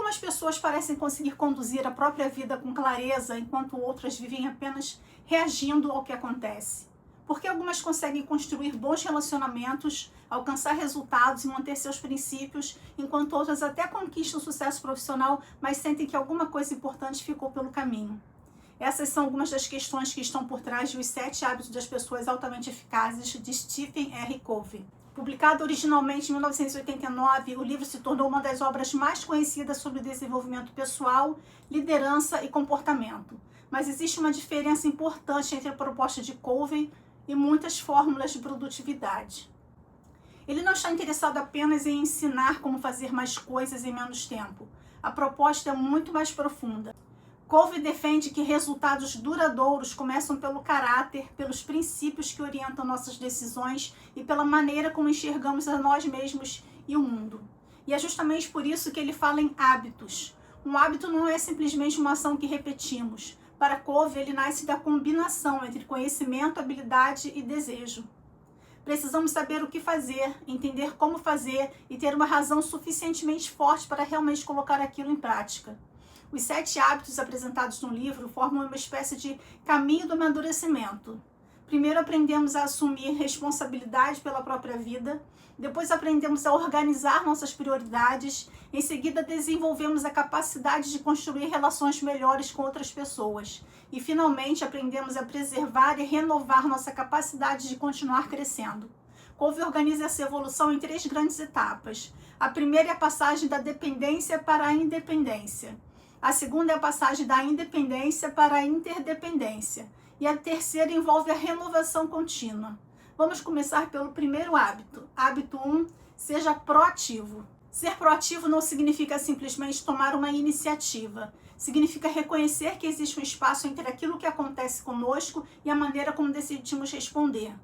algumas pessoas parecem conseguir conduzir a própria vida com clareza, enquanto outras vivem apenas reagindo ao que acontece? Por que algumas conseguem construir bons relacionamentos, alcançar resultados e manter seus princípios, enquanto outras até conquistam sucesso profissional, mas sentem que alguma coisa importante ficou pelo caminho? Essas são algumas das questões que estão por trás de Os 7 Hábitos das Pessoas Altamente Eficazes, de Stephen R. Covey. Publicado originalmente em 1989, o livro se tornou uma das obras mais conhecidas sobre desenvolvimento pessoal, liderança e comportamento. Mas existe uma diferença importante entre a proposta de Covey e muitas fórmulas de produtividade. Ele não está interessado apenas em ensinar como fazer mais coisas em menos tempo. A proposta é muito mais profunda. Covey defende que resultados duradouros começam pelo caráter, pelos princípios que orientam nossas decisões e pela maneira como enxergamos a nós mesmos e o mundo. E é justamente por isso que ele fala em hábitos. Um hábito não é simplesmente uma ação que repetimos. Para Covey, ele nasce da combinação entre conhecimento, habilidade e desejo. Precisamos saber o que fazer, entender como fazer e ter uma razão suficientemente forte para realmente colocar aquilo em prática. Os 7 hábitos apresentados no livro formam uma espécie de caminho do amadurecimento. Primeiro aprendemos a assumir responsabilidade pela própria vida, depois aprendemos a organizar nossas prioridades, em seguida desenvolvemos a capacidade de construir relações melhores com outras pessoas e finalmente aprendemos a preservar e renovar nossa capacidade de continuar crescendo. Covey organiza essa evolução em 3 grandes etapas. A primeira é a passagem da dependência para a independência. A segunda é a passagem da independência para a interdependência. E a terceira envolve a renovação contínua. Vamos começar pelo primeiro hábito. Hábito 1, seja proativo. Ser proativo não significa simplesmente tomar uma iniciativa. Significa reconhecer que existe um espaço entre aquilo que acontece conosco e a maneira como decidimos responder.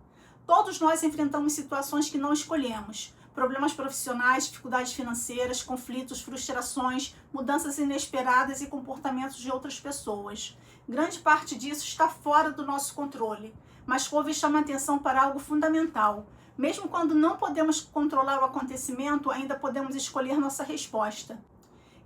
Todos nós enfrentamos situações que não escolhemos. Problemas profissionais, dificuldades financeiras, conflitos, frustrações, mudanças inesperadas e comportamentos de outras pessoas. Grande parte disso está fora do nosso controle, mas Covey chama a atenção para algo fundamental. Mesmo quando não podemos controlar o acontecimento, ainda podemos escolher nossa resposta.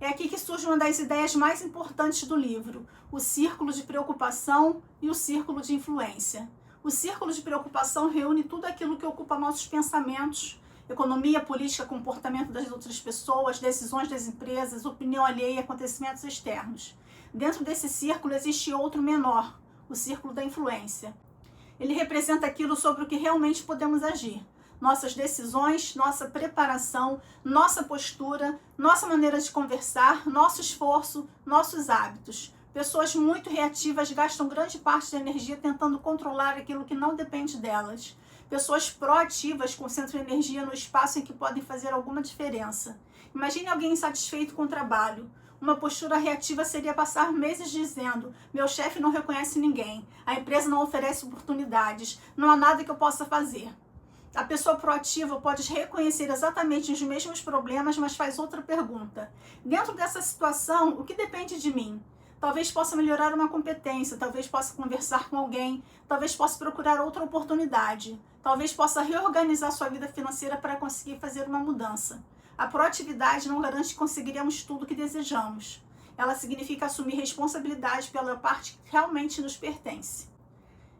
É aqui que surge uma das ideias mais importantes do livro, o círculo de preocupação e o círculo de influência. O círculo de preocupação reúne tudo aquilo que ocupa nossos pensamentos: economia, política, comportamento das outras pessoas, decisões das empresas, opinião alheia e acontecimentos externos. Dentro desse círculo existe outro menor, o círculo da influência. Ele representa aquilo sobre o que realmente podemos agir. Nossas decisões, nossa preparação, nossa postura, nossa maneira de conversar, nosso esforço, nossos hábitos. Pessoas muito reativas gastam grande parte da energia tentando controlar aquilo que não depende delas. Pessoas proativas concentram energia no espaço em que podem fazer alguma diferença. Imagine alguém insatisfeito com o trabalho. Uma postura reativa seria passar meses dizendo: meu chefe não reconhece ninguém, a empresa não oferece oportunidades, não há nada que eu possa fazer. A pessoa proativa pode reconhecer exatamente os mesmos problemas, mas faz outra pergunta. Dentro dessa situação, o que depende de mim? Talvez possa melhorar uma competência, talvez possa conversar com alguém, talvez possa procurar outra oportunidade, talvez possa reorganizar sua vida financeira para conseguir fazer uma mudança. A proatividade não garante que conseguiremos tudo o que desejamos. Ela significa assumir responsabilidade pela parte que realmente nos pertence.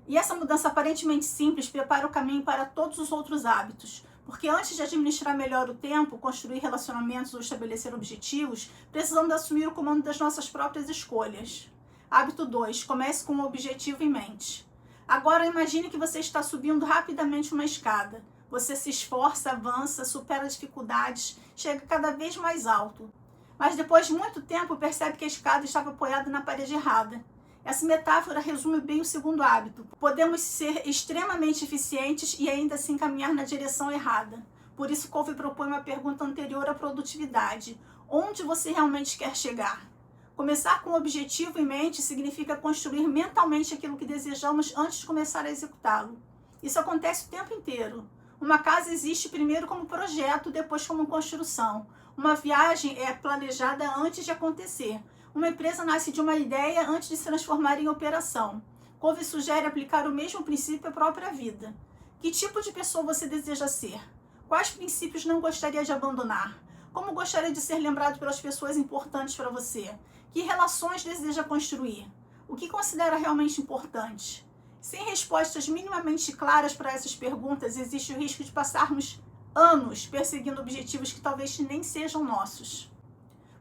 E essa mudança aparentemente simples prepara o caminho para todos os outros hábitos. Porque antes de administrar melhor o tempo, construir relacionamentos ou estabelecer objetivos, precisamos assumir o comando das nossas próprias escolhas. Hábito 2. Comece com um objetivo em mente. Agora imagine que você está subindo rapidamente uma escada. Você se esforça, avança, supera dificuldades, chega cada vez mais alto. Mas depois de muito tempo percebe que a escada estava apoiada na parede errada. Essa metáfora resume bem o segundo hábito. Podemos ser extremamente eficientes e ainda assim caminhar na direção errada. Por isso, Covey propõe uma pergunta anterior à produtividade. Onde você realmente quer chegar? Começar com um objetivo em mente significa construir mentalmente aquilo que desejamos antes de começar a executá-lo. Isso acontece o tempo inteiro. Uma casa existe primeiro como projeto, depois como construção. Uma viagem é planejada antes de acontecer. Uma empresa nasce de uma ideia antes de se transformar em operação. Covey sugere aplicar o mesmo princípio à própria vida. Que tipo de pessoa você deseja ser? Quais princípios não gostaria de abandonar? Como gostaria de ser lembrado pelas pessoas importantes para você? Que relações deseja construir? O que considera realmente importante? Sem respostas minimamente claras para essas perguntas, existe o risco de passarmos anos perseguindo objetivos que talvez nem sejam nossos.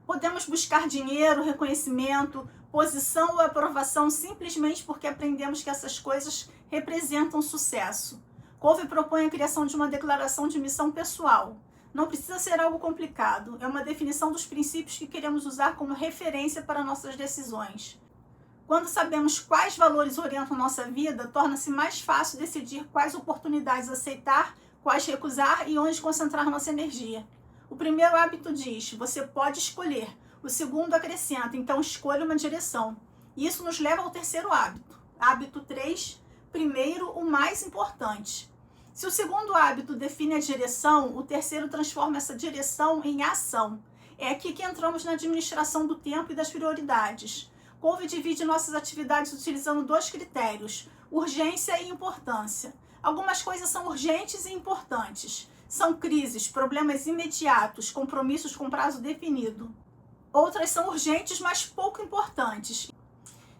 Podemos buscar dinheiro, reconhecimento, posição ou aprovação simplesmente porque aprendemos que essas coisas representam sucesso. Covey propõe a criação de uma declaração de missão pessoal. Não precisa ser algo complicado, é uma definição dos princípios que queremos usar como referência para nossas decisões. Quando sabemos quais valores orientam nossa vida, torna-se mais fácil decidir quais oportunidades aceitar, quais recusar e onde concentrar nossa energia. O primeiro hábito diz, você pode escolher. O segundo acrescenta, então escolha uma direção. E isso nos leva ao terceiro hábito. Hábito 3, primeiro, o mais importante. Se o segundo hábito define a direção, o terceiro transforma essa direção em ação. É aqui que entramos na administração do tempo e das prioridades. Covey divide nossas atividades utilizando 2 critérios, urgência e importância. Algumas coisas são urgentes e importantes. São crises, problemas imediatos, compromissos com prazo definido. Outras são urgentes, mas pouco importantes.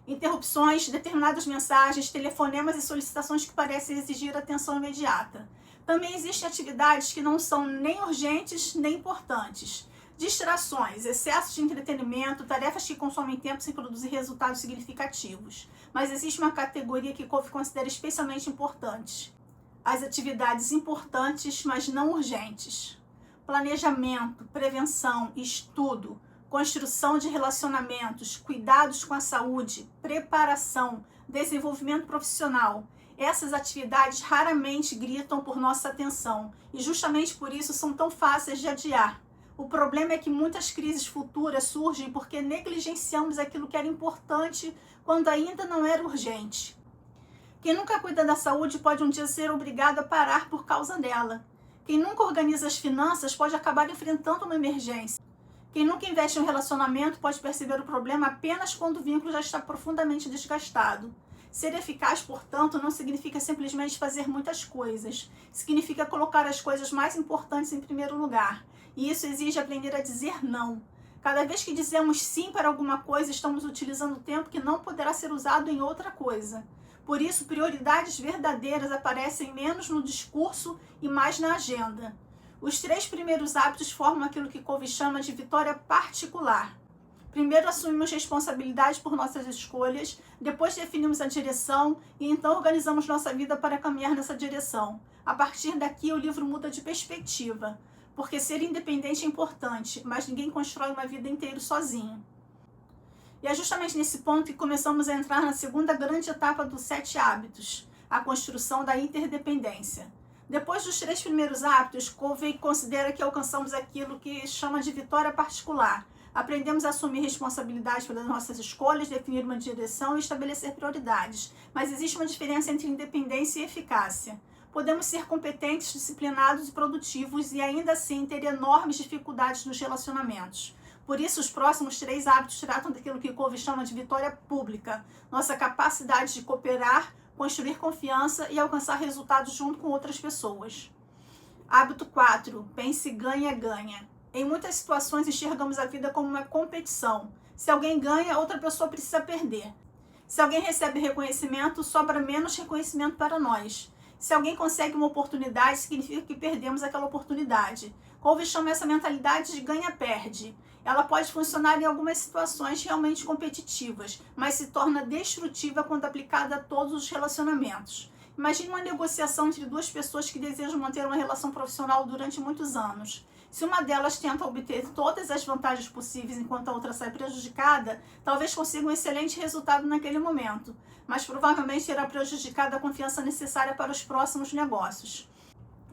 Interrupções, determinadas mensagens, telefonemas e solicitações que parecem exigir atenção imediata. Também existem atividades que não são nem urgentes nem importantes. Distrações, excesso de entretenimento, tarefas que consomem tempo sem produzir resultados significativos. Mas existe uma categoria que Covey considera especialmente importante. As atividades importantes, mas não urgentes. Planejamento, prevenção, estudo, construção de relacionamentos, cuidados com a saúde, preparação, desenvolvimento profissional. Essas atividades raramente gritam por nossa atenção e justamente por isso são tão fáceis de adiar. O problema é que muitas crises futuras surgem porque negligenciamos aquilo que era importante quando ainda não era urgente. Quem nunca cuida da saúde pode um dia ser obrigado a parar por causa dela. Quem nunca organiza as finanças pode acabar enfrentando uma emergência. Quem nunca investe em um relacionamento pode perceber o problema apenas quando o vínculo já está profundamente desgastado. Ser eficaz, portanto, não significa simplesmente fazer muitas coisas. Significa colocar as coisas mais importantes em primeiro lugar. E isso exige aprender a dizer não. Cada vez que dizemos sim para alguma coisa, estamos utilizando tempo que não poderá ser usado em outra coisa. Por isso, prioridades verdadeiras aparecem menos no discurso e mais na agenda. Os 3 primeiros hábitos formam aquilo que Covey chama de vitória particular. Primeiro assumimos responsabilidade por nossas escolhas, depois definimos a direção e então organizamos nossa vida para caminhar nessa direção. A partir daqui, o livro muda de perspectiva, porque ser independente é importante, mas ninguém constrói uma vida inteira sozinho. E é justamente nesse ponto que começamos a entrar na segunda grande etapa dos 7 hábitos, a construção da interdependência. Depois dos 3 primeiros hábitos, Covey considera que alcançamos aquilo que chama de vitória particular. Aprendemos a assumir responsabilidade pelas nossas escolhas, definir uma direção e estabelecer prioridades. Mas existe uma diferença entre independência e eficácia. Podemos ser competentes, disciplinados e produtivos e ainda assim ter enormes dificuldades nos relacionamentos. Por isso, os próximos 3 hábitos tratam daquilo que Covey chama de vitória pública, nossa capacidade de cooperar, construir confiança e alcançar resultados junto com outras pessoas. Hábito 4. Pense ganha-ganha. Em muitas situações, enxergamos a vida como uma competição. Se alguém ganha, outra pessoa precisa perder. Se alguém recebe reconhecimento, sobra menos reconhecimento para nós. Se alguém consegue uma oportunidade, significa que perdemos aquela oportunidade. Covey chama essa mentalidade de ganha-perde. Ela pode funcionar em algumas situações realmente competitivas, mas se torna destrutiva quando aplicada a todos os relacionamentos. Imagine uma negociação entre 2 pessoas que desejam manter uma relação profissional durante muitos anos. Se uma delas tenta obter todas as vantagens possíveis enquanto a outra sai prejudicada, talvez consiga um excelente resultado naquele momento, mas provavelmente terá prejudicado a confiança necessária para os próximos negócios.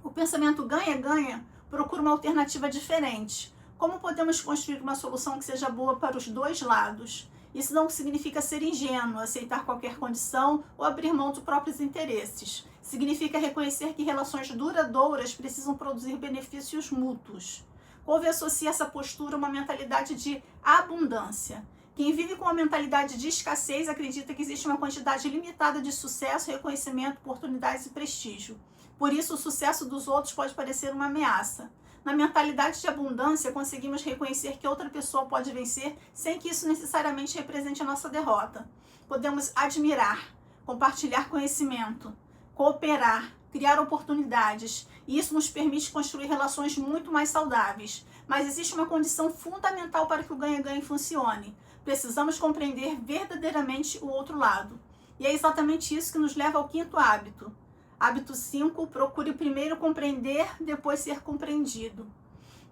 O pensamento ganha-ganha procura uma alternativa diferente. Como podemos construir uma solução que seja boa para os 2 lados? Isso não significa ser ingênuo, aceitar qualquer condição ou abrir mão dos próprios interesses. Significa reconhecer que relações duradouras precisam produzir benefícios mútuos. Covey associa essa postura a uma mentalidade de abundância. Quem vive com uma mentalidade de escassez acredita que existe uma quantidade limitada de sucesso, reconhecimento, oportunidades e prestígio. Por isso, o sucesso dos outros pode parecer uma ameaça. Na mentalidade de abundância, conseguimos reconhecer que outra pessoa pode vencer sem que isso necessariamente represente a nossa derrota. Podemos admirar, compartilhar conhecimento, cooperar, criar oportunidades, e isso nos permite construir relações muito mais saudáveis. Mas existe uma condição fundamental para que o ganha-ganha funcione. Precisamos compreender verdadeiramente o outro lado. E é exatamente isso que nos leva ao quinto hábito. Hábito 5, procure primeiro compreender, depois ser compreendido.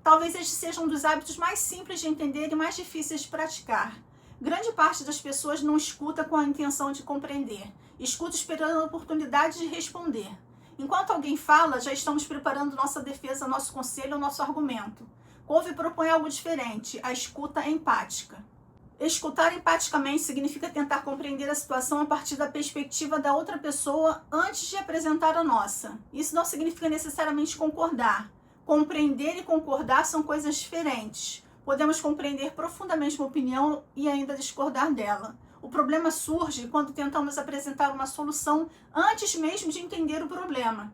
Talvez este seja um dos hábitos mais simples de entender e mais difíceis de praticar. Grande parte das pessoas não escuta com a intenção de compreender, escuta esperando a oportunidade de responder. Enquanto alguém fala, já estamos preparando nossa defesa, nosso conselho ou nosso argumento. Covey propõe algo diferente, a escuta empática. Escutar empaticamente significa tentar compreender a situação a partir da perspectiva da outra pessoa antes de apresentar a nossa. Isso não significa necessariamente concordar. Compreender e concordar são coisas diferentes. Podemos compreender profundamente uma opinião e ainda discordar dela. O problema surge quando tentamos apresentar uma solução antes mesmo de entender o problema.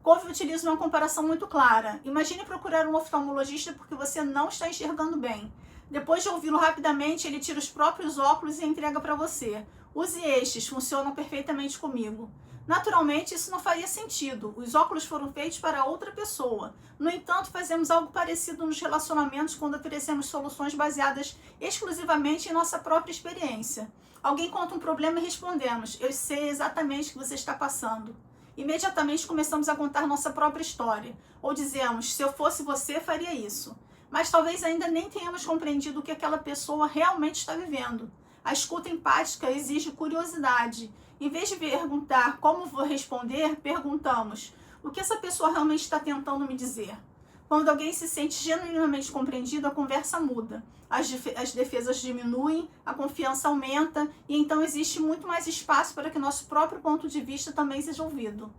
Covey utiliza uma comparação muito clara. Imagine procurar um oftalmologista porque você não está enxergando bem. Depois de ouvi-lo rapidamente, ele tira os próprios óculos e entrega para você. Use estes, funcionam perfeitamente comigo. Naturalmente, isso não faria sentido. Os óculos foram feitos para outra pessoa. No entanto, fazemos algo parecido nos relacionamentos quando oferecemos soluções baseadas exclusivamente em nossa própria experiência. Alguém conta um problema e respondemos: eu sei exatamente o que você está passando. Imediatamente começamos a contar nossa própria história. Ou dizemos: se eu fosse você, faria isso. Mas talvez ainda nem tenhamos compreendido o que aquela pessoa realmente está vivendo. A escuta empática exige curiosidade. Em vez de perguntar como vou responder, perguntamos: o que essa pessoa realmente está tentando me dizer? Quando alguém se sente genuinamente compreendido, a conversa muda. As defesas diminuem, a confiança aumenta e então existe muito mais espaço para que nosso próprio ponto de vista também seja ouvido.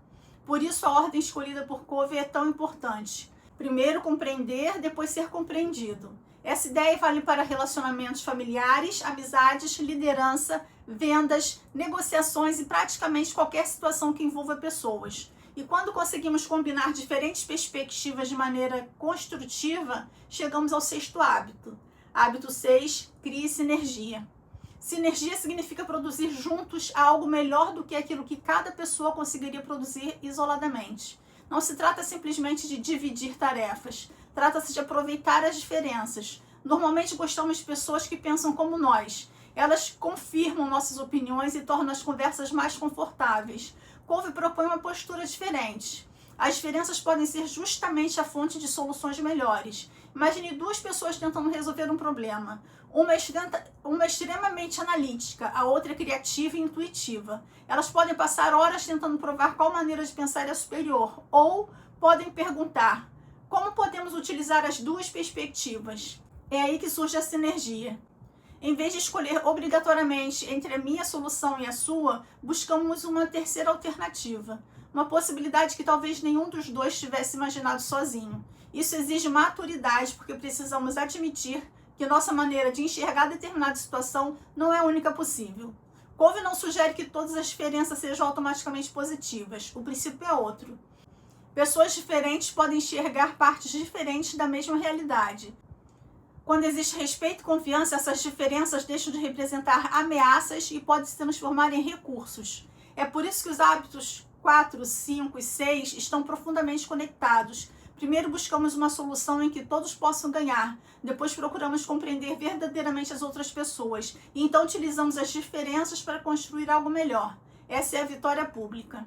Por isso a ordem escolhida por Covey é tão importante. Primeiro compreender, depois ser compreendido. Essa ideia vale para relacionamentos familiares, amizades, liderança, vendas, negociações e praticamente qualquer situação que envolva pessoas. E quando conseguimos combinar diferentes perspectivas de maneira construtiva, chegamos ao sexto hábito. Hábito 6, crie sinergia. Sinergia significa produzir juntos algo melhor do que aquilo que cada pessoa conseguiria produzir isoladamente. Não se trata simplesmente de dividir tarefas, trata-se de aproveitar as diferenças. Normalmente gostamos de pessoas que pensam como nós. Elas confirmam nossas opiniões e tornam as conversas mais confortáveis. Covey propõe uma postura diferente. As diferenças podem ser justamente a fonte de soluções melhores. Imagine duas pessoas tentando resolver um problema. Uma é extremamente analítica, a outra é criativa e intuitiva. Elas podem passar horas tentando provar qual maneira de pensar é superior, ou podem perguntar: como podemos utilizar as duas perspectivas? É aí que surge a sinergia. Em vez de escolher obrigatoriamente entre a minha solução e a sua, buscamos uma terceira alternativa. Uma possibilidade que talvez nenhum dos dois tivesse imaginado sozinho. Isso exige maturidade, porque precisamos admitir que nossa maneira de enxergar determinada situação não é a única possível. Covey não sugere que todas as diferenças sejam automaticamente positivas. O princípio é outro. Pessoas diferentes podem enxergar partes diferentes da mesma realidade. Quando existe respeito e confiança, essas diferenças deixam de representar ameaças e podem se transformar em recursos. É por isso que os hábitos 4, 5 e 6 estão profundamente conectados. Primeiro buscamos uma solução em que todos possam ganhar. Depois procuramos compreender verdadeiramente as outras pessoas. E então utilizamos as diferenças para construir algo melhor. Essa é a vitória pública.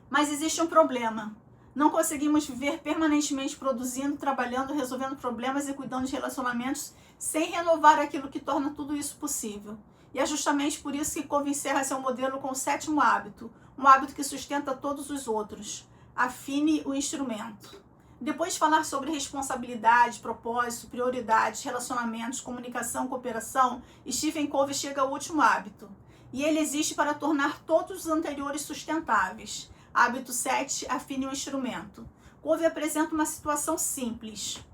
Mas existe um problema. Não conseguimos viver permanentemente produzindo, trabalhando, resolvendo problemas e cuidando de relacionamentos sem renovar aquilo que torna tudo isso possível. E é justamente por isso que Covey encerra seu modelo com o sétimo hábito, um hábito que sustenta todos os outros. Afine o instrumento. Depois de falar sobre responsabilidade, propósito, prioridades, relacionamentos, comunicação, cooperação, Stephen Covey chega ao último hábito. E ele existe para tornar todos os anteriores sustentáveis. Hábito 7, afine o instrumento. Covey apresenta uma situação simples.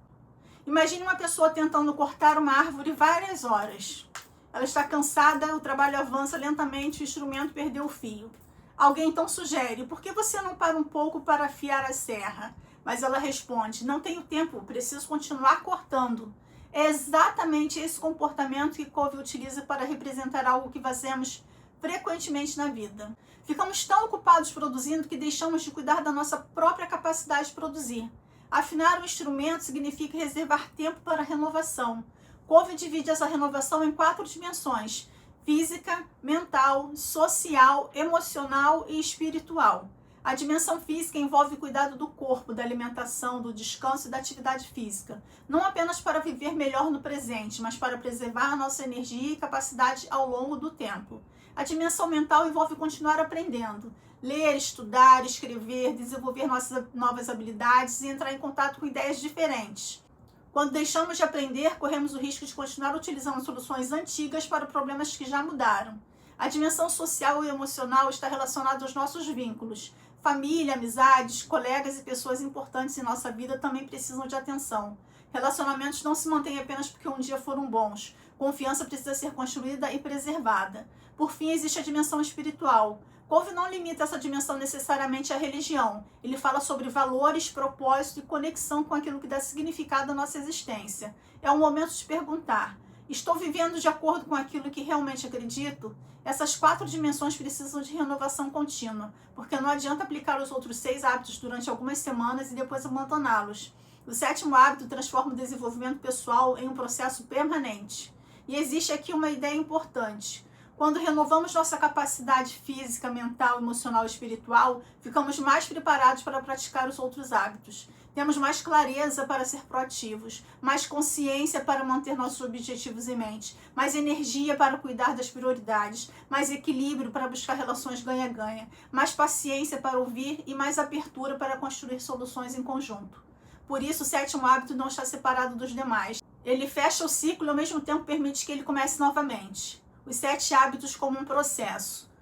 Imagine uma pessoa tentando cortar uma árvore várias horas. Ela está cansada, o trabalho avança lentamente, o instrumento perdeu o fio. Alguém então sugere: por que você não para um pouco para afiar a serra? Mas ela responde: não tenho tempo, preciso continuar cortando. É exatamente esse comportamento que Covey utiliza para representar algo que fazemos frequentemente na vida. Ficamos tão ocupados produzindo que deixamos de cuidar da nossa própria capacidade de produzir. Afinar o instrumento significa reservar tempo para a renovação. Covey divide essa renovação em 4 dimensões: física, mental, social, emocional e espiritual. A dimensão física envolve o cuidado do corpo, da alimentação, do descanso e da atividade física, não apenas para viver melhor no presente, mas para preservar a nossa energia e capacidade ao longo do tempo. A dimensão mental envolve continuar aprendendo, ler, estudar, escrever, desenvolver nossas novas habilidades e entrar em contato com ideias diferentes. Quando deixamos de aprender, corremos o risco de continuar utilizando soluções antigas para problemas que já mudaram. A dimensão social e emocional está relacionada aos nossos vínculos. Família, amizades, colegas e pessoas importantes em nossa vida também precisam de atenção. Relacionamentos não se mantêm apenas porque um dia foram bons. Confiança precisa ser construída e preservada. Por fim, existe a dimensão espiritual. Covey não limita essa dimensão necessariamente à religião. Ele fala sobre valores, propósito e conexão com aquilo que dá significado à nossa existência. É um momento de perguntar: estou vivendo de acordo com aquilo que realmente acredito? Essas 4 dimensões precisam de renovação contínua, porque não adianta aplicar os outros 6 hábitos durante algumas semanas e depois abandoná-los. O 7º hábito transforma o desenvolvimento pessoal em um processo permanente. E existe aqui uma ideia importante. Quando renovamos nossa capacidade física, mental, emocional e espiritual, ficamos mais preparados para praticar os outros hábitos. Temos mais clareza para ser proativos, mais consciência para manter nossos objetivos em mente, mais energia para cuidar das prioridades, mais equilíbrio para buscar relações ganha-ganha, mais paciência para ouvir e mais abertura para construir soluções em conjunto. Por isso, o 7º hábito não está separado dos demais. Ele fecha o ciclo e ao mesmo tempo permite que ele comece novamente. Os 7 hábitos como um processo.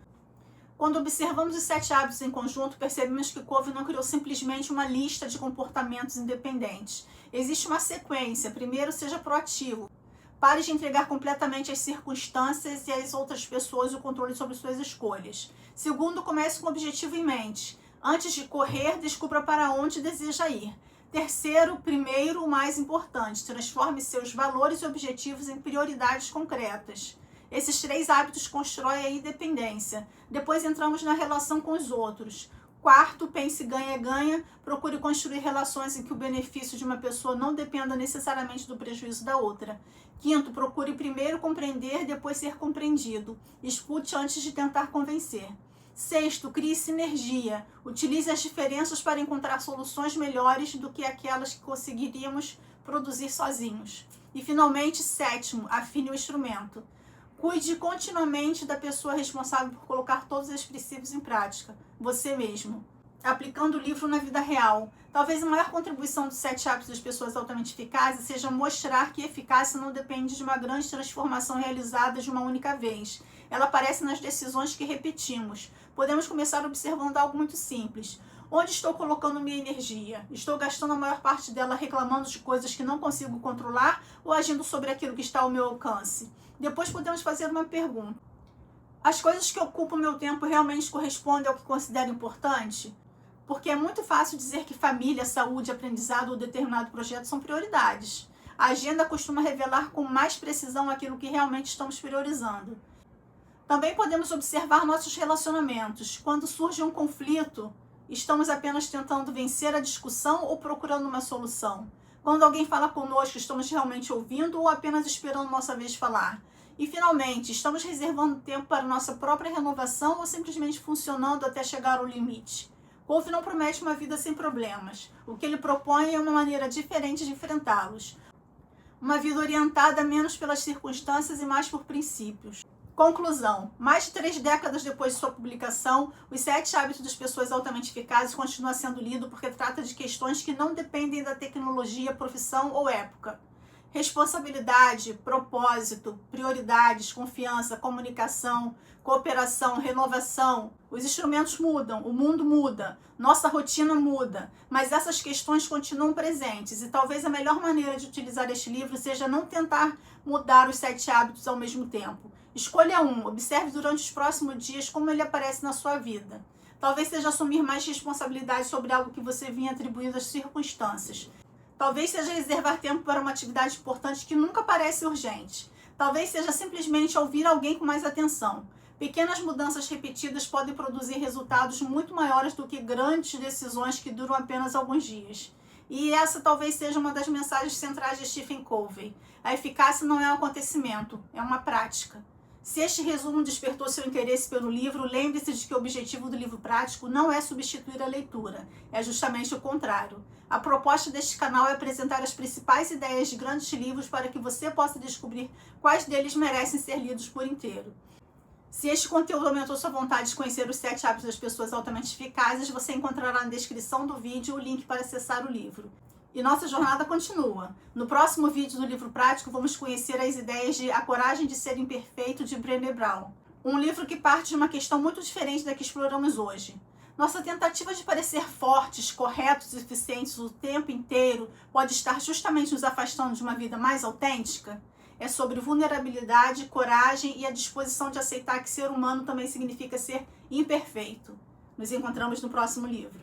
Quando observamos os 7 hábitos em conjunto, percebemos que Covey não criou simplesmente uma lista de comportamentos independentes. Existe uma sequência. Primeiro, seja proativo. Pare de entregar completamente às circunstâncias e às outras pessoas o controle sobre suas escolhas. Segundo, comece com o objetivo em mente. Antes de correr, descubra para onde deseja ir. Terceiro, primeiro, o mais importante, transforme seus valores e objetivos em prioridades concretas. Esses 3 hábitos constroem a independência. Depois entramos na relação com os outros. Quarto, pense ganha-ganha. Procure construir relações em que o benefício de uma pessoa não dependa necessariamente do prejuízo da outra. Quinto, procure primeiro compreender, depois ser compreendido. Escute antes de tentar convencer. Sexto, crie sinergia. Utilize as diferenças para encontrar soluções melhores do que aquelas que conseguiríamos produzir sozinhos. E finalmente, 7º, afine o instrumento. Cuide continuamente da pessoa responsável por colocar todos esses princípios em prática, você mesmo. Aplicando o livro na vida real. Talvez a maior contribuição dos 7 hábitos das pessoas altamente eficazes seja mostrar que eficácia não depende de uma grande transformação realizada de uma única vez. Ela aparece nas decisões que repetimos. Podemos começar observando algo muito simples. Onde estou colocando minha energia? Estou gastando a maior parte dela reclamando de coisas que não consigo controlar ou agindo sobre aquilo que está ao meu alcance? Depois podemos fazer uma pergunta. As coisas que ocupam meu tempo realmente correspondem ao que considero importante? Porque é muito fácil dizer que família, saúde, aprendizado ou determinado projeto são prioridades. A agenda costuma revelar com mais precisão aquilo que realmente estamos priorizando. Também podemos observar nossos relacionamentos. Quando surge um conflito, estamos apenas tentando vencer a discussão ou procurando uma solução? Quando alguém fala conosco, estamos realmente ouvindo ou apenas esperando nossa vez de falar? E, finalmente, estamos reservando tempo para nossa própria renovação ou simplesmente funcionando até chegar ao limite? Covey não promete uma vida sem problemas. O que ele propõe é uma maneira diferente de enfrentá-los. Uma vida orientada menos pelas circunstâncias e mais por princípios. Conclusão. Mais de 3 décadas depois de sua publicação, Os 7 Hábitos das Pessoas Altamente Eficazes continua sendo lido porque trata de questões que não dependem da tecnologia, profissão ou época. Responsabilidade, propósito, prioridades, confiança, comunicação, cooperação, renovação. Os instrumentos mudam, o mundo muda, nossa rotina muda, mas essas questões continuam presentes e talvez a melhor maneira de utilizar este livro seja não tentar mudar os 7 hábitos ao mesmo tempo. Escolha um, observe durante os próximos dias como ele aparece na sua vida. Talvez seja assumir mais responsabilidade sobre algo que você vinha atribuindo às circunstâncias. Talvez seja reservar tempo para uma atividade importante que nunca parece urgente. Talvez seja simplesmente ouvir alguém com mais atenção. Pequenas mudanças repetidas podem produzir resultados muito maiores do que grandes decisões que duram apenas alguns dias. E essa talvez seja uma das mensagens centrais de Stephen Covey. A eficácia não é um acontecimento, é uma prática. Se este resumo despertou seu interesse pelo livro, lembre-se de que o objetivo do livro prático não é substituir a leitura, é justamente o contrário. A proposta deste canal é apresentar as principais ideias de grandes livros para que você possa descobrir quais deles merecem ser lidos por inteiro. Se este conteúdo aumentou sua vontade de conhecer os 7 hábitos das pessoas altamente eficazes, você encontrará na descrição do vídeo o link para acessar o livro. E nossa jornada continua. No próximo vídeo do livro prático, vamos conhecer as ideias de A Coragem de Ser Imperfeito, de Brené Brown. Um livro que parte de uma questão muito diferente da que exploramos hoje. Nossa tentativa de parecer fortes, corretos e eficientes o tempo inteiro pode estar justamente nos afastando de uma vida mais autêntica? É sobre vulnerabilidade, coragem e a disposição de aceitar que ser humano também significa ser imperfeito. Nos encontramos no próximo livro.